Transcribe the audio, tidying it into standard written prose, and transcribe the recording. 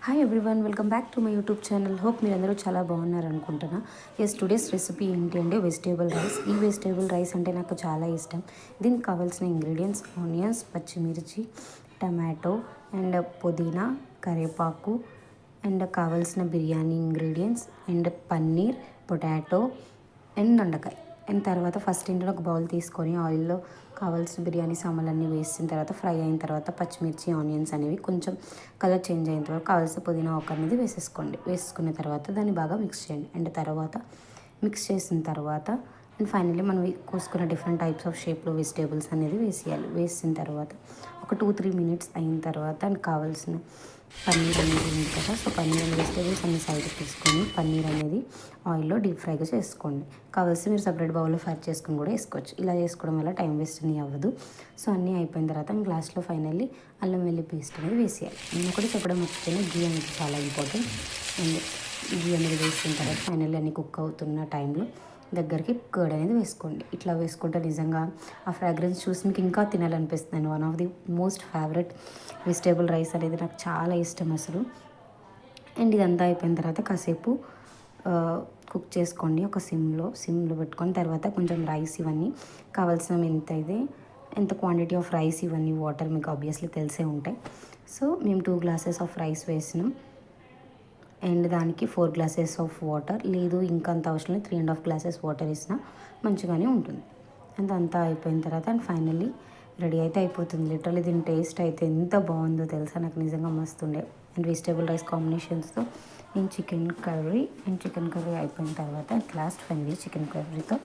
Hi everyone, welcome back to my YouTube channel. Hope మీరందరూ చాలా బాగున్నారు అనుకుంటున్నా. టుడేస్ రెసిపీ ఏంటి అంటే వెజిటేబుల్ రైస్. ఈ వెజిటేబుల్ రైస్ అంటే నాకు చాలా ఇష్టం. దీనికి కావాల్సిన ఇంగ్రీడియంట్స్ ఆనియన్స్, పచ్చిమిర్చి, టమాటో అండ్ పుదీనా, కరివేపాకు అండ్ కావాల్సిన biryani ingredients and paneer, potato and దొండకాయ. అండ్ తర్వాత ఫస్ట్ ఏంటంటే ఒక బౌల్ తీసుకొని ఆయిల్లో కావాల్సిన బిర్యానీ సామాన్లన్నీ వేసిన తర్వాత ఫ్రై అయిన తర్వాత పచ్చిమిర్చి, ఆనియన్స్ అనేవి కొంచెం కలర్ చేంజ్ అయిన తర్వాత కావాల్సిన పుదీనా ఒక అనేది వేసేసుకోండి. వేసుకున్న తర్వాత దాన్ని బాగా మిక్స్ చేయండి. అండ్ తర్వాత మిక్స్ చేసిన తర్వాత అండ్ ఫైనల్లీ మనం కోసుకున్న డిఫరెంట్ టైప్స్ ఆఫ్ షేప్లో వెజిటేబుల్స్ అనేది వేసేయాలి. వేసిన తర్వాత ఒక 2-3 మినిట్స్ అయిన తర్వాత అండ్ కావాల్సిన పన్నీర్ అనేది ఉంది కదా, సో పన్నీర్ అనే వెజిటేబుల్స్ అన్ని సైడ్కి తీసుకొని పన్నీర్ అనేది ఆయిల్లో డీప్ ఫ్రైగా చేసుకోండి. కావాల్సి మీరు సపరేట్ బౌల్లో ఫ్రై చేసుకుని కూడా వేసుకోవచ్చు. ఇలా చేసుకోవడం వల్ల టైం వేస్ట్ అని అవ్వదు. సో అన్నీ అయిపోయిన తర్వాత గ్లాస్లో ఫైనల్లీ అల్లం వెల్లి పేస్ట్ అనేది వేసేయాలి. నేను కూడా చెప్పడం మర్చిపోయిన గీ అనేది చాలా ఇంపార్టెంట్. అండ్ గీ అనేది వేసిన తర్వాత ఫైనల్లీ అన్ని కుక్ అవుతున్న టైంలో దగ్గరికి కర్డ్ అనేది వేసుకోండి. ఇట్లా వేసుకుంటే నిజంగా ఆ ఫ్రాగ్రెన్స్ చూసి మీకు ఇంకా తినాలనిపిస్తుంది. One of the most favourite vegetable rice అనేది నాకు చాలా ఇష్టం అసలు. అండ్ ఇదంతా అయిపోయిన తర్వాత కాసేపు కుక్ చేసుకోండి. ఒక సిమ్లో పెట్టుకొని తర్వాత కొంచెం రైస్ ఇవన్నీ కావాల్సిన ఎంత క్వాంటిటీ ఆఫ్ రైస్ ఇవన్నీ వాటర్ మీకు ఆబ్వియస్లీ తెలిసే ఉంటాయి. సో మేము 2 గ్లాసెస్ ఆఫ్ రైస్ వేసినాం అండ్ దానికి 4 గ్లాసెస్ ఆఫ్ వాటర్, లేదు ఇంకా అంత అవసరం లేదు 3.5 గ్లాసెస్ వాటర్ వేసినా మంచిగానే ఉంటుంది. అండ్ అంతా అయిపోయిన తర్వాత అండ్ ఫైనల్లీ రెడీ అయితే అయిపోతుంది. లిటరల్లీ దీని టేస్ట్ అయితే ఎంత బాగుందో తెలుసా, నాకు నిజంగా మస్తుండే. అండ్ వెజిటేబుల్ రైస్ కాంబినేషన్స్తో నేను చికెన్ కర్రీ అయిపోయిన తర్వాత లాస్ట్ ఫైనల్లీ చికెన్ కర్రీతో